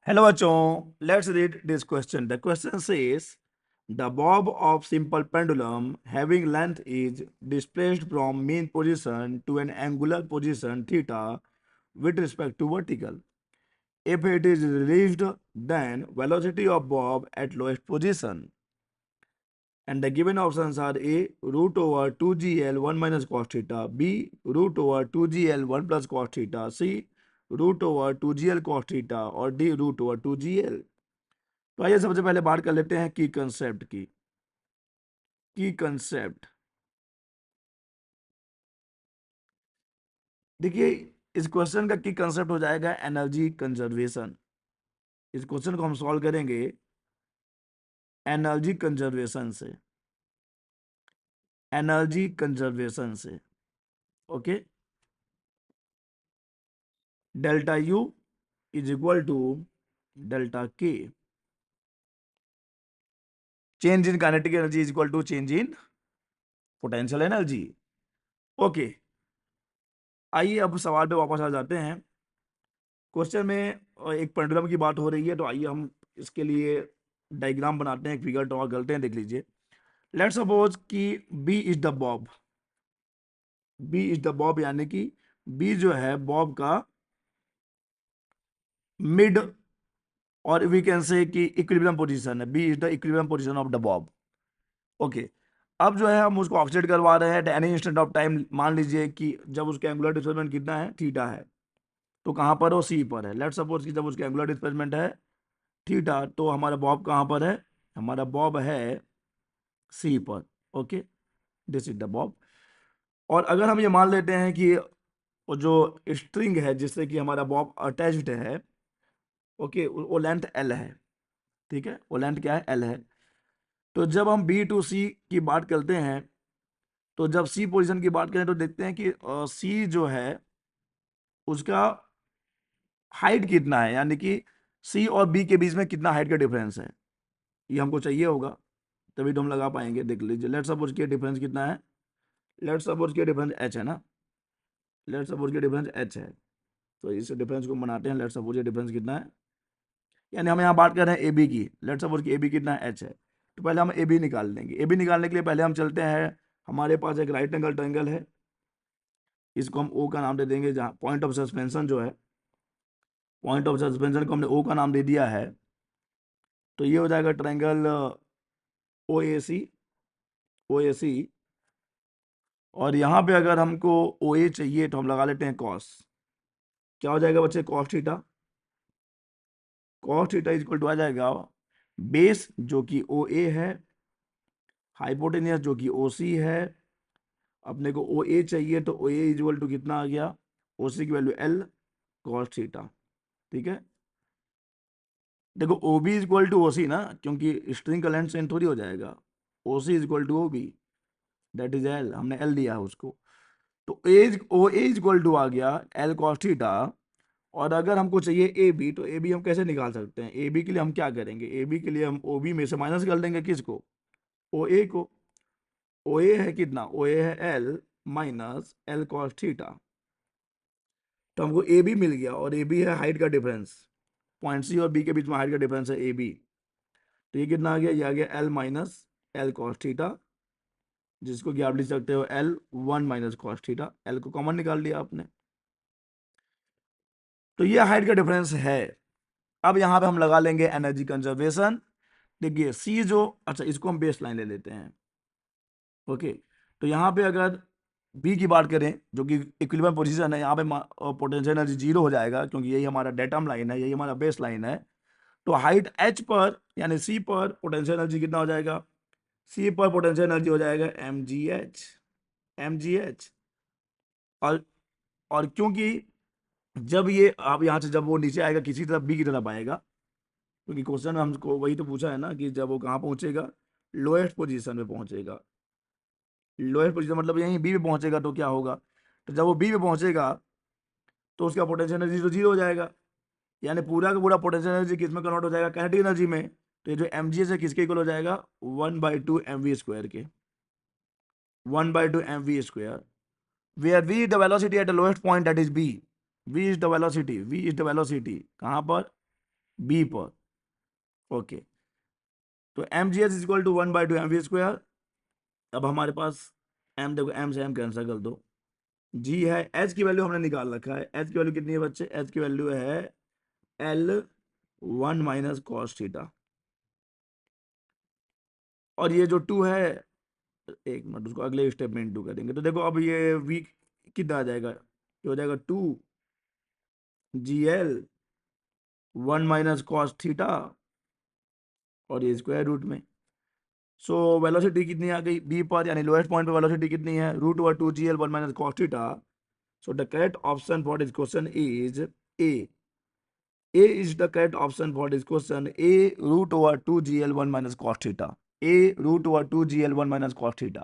Hello, bachon. Let's read this question. The question says, the bob of simple pendulum having length is displaced from mean position to an angular position theta with respect to vertical. If it is released, then velocity of bob at lowest position. And the given options are A, root over 2gl 1 minus cos theta, B, root over 2gl 1 plus cos theta, C, root over 2gl cos theta और D, root over 2gl. तो आइए सबसे पहले बात कर लेते हैं की कंसेप्ट की। की कंसेप्ट देखिए, इस क्वेश्चन का की कंसेप्ट हो जाएगा एनर्जी कंजर्वेशन। इस क्वेश्चन को हम सॉल्व करेंगे एनर्जी कंजर्वेशन से। एनर्जी कंजर्वेशन से okay. Delta U is equal to delta K, change in kinetic energy is equal to change in potential energy. Okay, आइए अब सवाल पे वापस आ जाते हैं। क्वेश्चन में एक पेंडुलम की बात हो रही है, तो आइए हम इसके लिए डायग्राम बनाते हैं, एक फिगर ड्रॉ करते हैं। देख लीजिए, लेट्स सपोज कि B is the bob. B is the bob यानी कि बी जो है बॉब का मिड, और वी कैन से कि इक्विलिब्रियम पोजीशन है। B is the equilibrium position of the bob. Okay, अब जो है हम उसको ऑफसेट करवा रहे हैं at any instant of time. मान लीजिए कि जब उसके एंगुलर डिस्प्लेसमेंट कितना है, थीटा है, तो कहाँ पर हो, सी पर है। लेट्स सपोज कि जब उसके एंगुलर डिस्प्लेसमेंट है थीटा, तो हमारा बॉब कहाँ पर है, हमारा बॉब है सी पर। Okay, this is the Bob. और अगर हम ये मान लेते हैं कि वो जो स्ट्रिंग है जिससे कि हमारा बॉब अटैच्ड है, ओके, वो लेंथ एल है। ठीक है, वो लेंथ क्या है, एल है। तो जब हम बी टू सी की बात करते हैं, तो जब सी पोजीशन की बात करें तो देखते हैं कि सी जो है उसका हाइट कितना है, यानी कि सी और बी के बीच में कितना हाइट का डिफरेंस है, ये हमको चाहिए होगा, तभी तो हम लगा पाएंगे। देख लीजिए, लेट्स सपोज कि डिफरेंस कितना है, लेट्स सपोज कि डिफरेंस एच है ना, लेट्स सपोज कि डिफरेंस एच है। तो इस डिफरेंस को बनाते हैं। लेट्स सपोज ये डिफरेंस कितना है, यानी हम यहाँ बात कर रहे हैं ए बी की। लेट्स सपोज कि ए बी कितना है, एच है। तो पहले हम ए बी निकाल लेंगे। ए बी निकालने के लिए पहले हम चलते हैं, हमारे पास एक राइट एंगल ट्रायंगल है, इसको हम ओ का नाम दे देंगे। जहाँ पॉइंट ऑफ सस्पेंशन जो है, पॉइंट ऑफ सस्पेंशन को हमने ओ का नाम दे दिया है। तो ये हो जाएगा ट्रायंगल ओ ए सी। ओ ए सी, और यहाँ पे अगर हमको ओ ए चाहिए तो हम लगा लेते हैं कॉस। क्या हो जाएगा बच्चे, cos theta. Cos theta equal to आ जाएगा बेस जो कि ओ ए है, हाइपोटेनियस जो कि ओ सी है। अपने को ओ ए चाहिए, तो ओ ए इक्वल टू कितना आ गया, ओ सी की वैल्यू एल कॉस थीटा। ठीक है, देखो O B equal to O C ना, क्योंकि स्ट्रिंग का लेंथ सेम थोड़ी हो जाएगा। O C equal to O B, that is L, हमने एल दिया है उसको। तो as O A equal to आ गया एल कॉस थीटा। और अगर हमको चाहिए ए बी, तो ए बी हम कैसे निकाल सकते हैं। ए बी के लिए हम क्या करेंगे, ए बी के लिए हम ओ बी में से माइनस कर देंगे किसको, ओ ए को। ओ ए है कितना, ओ ए है L minus L cos theta. तो हमको ए बी मिल गया, और ए बी है हाइट का डिफरेंस, पॉइंट सी और बी के बीच में हाइट का डिफरेंस है ए बी। तो ये कितना आ गया, ये आ गया L minus L cos theta, जिसको कि आप लिख सकते हो L one minus cos theta. L को कॉमन निकाल लिया आपने, तो ये हाइट का डिफरेंस है। अब यहाँ पे हम लगा लेंगे एनर्जी कंजर्वेशन। देखिए सी जो, अच्छा इसको हम बेस लाइन ले लेते हैं। ओके, तो यहाँ पे अगर बी की बात करें जो कि इक्विलिब्रियम पोजीशन है, यहाँ पे पोटेंशियल एनर्जी जीरो हो जाएगा, क्योंकि यही हमारा डेटम लाइन है, यही हमारा बेस लाइन है। तो हाइट एच पर यानी सी पर पोटेंशियल एनर्जी कितना हो जाएगा, सी पर पोटेंशियल एनर्जी हो जाएगा M G H. M G H, और क्योंकि जब ये आप यहाँ से जब वो नीचे आएगा किसी तरफ बी की तरफ आएगा, क्योंकि क्वेश्चन में हमको वही तो पूछा है ना कि जब वो कहाँ पहुंचेगा, लोएस्ट पोजीशन में पहुंचेगा। लोएस्ट पोजीशन मतलब यहीं बी पे पहुंचेगा, तो क्या होगा, तो जब वो बी पे पहुंचेगा तो उसका पोटेंशियल एनर्जी तो जीरो हो जाएगा, यानी पूरा का पूरा पोटेंशियल एनर्जी किस में कन्वर्ट हो जाएगा, काइनेटिक एनर्जी में। तो ये जो एम जी है किसके इक्वल हो जाएगा, 1/2 एम वी स्क्वायर के। 1/2 M V square, where V is the velocity at the lowest point, that is B. V is the velocity, V is the velocity कहाँ पर, बी पर। ओके, तो M G S is equal to 1/2 mv²। अब हमारे पास M, देखो M से M cancel कर दो, जी है, एच की वैल्यू हमने निकाल रखा है। एच की वैल्यू कितनी है बच्चे? एच की वैल्यू है L1 - cos थीटा। और ये जो टू है, एक मिनट, उसको अगले स्टेप में इंटू करेंगे। तो देखो अब ये वी कितना आ जाएगा, ये हो जाएगा 2GL1 - cos थीटा, और ये स्क्वायर रूट में। सो वेलोसिटी कितनी आ गई बी पर, यानी लोएस्ट पॉइंट पे वेलोसिटी कितनी है? √2GL1 - cos theta. So the correct option for this question is a. A is the correct option for this question. A √2GL1 - cos theta. A √2GL1 - cos theta.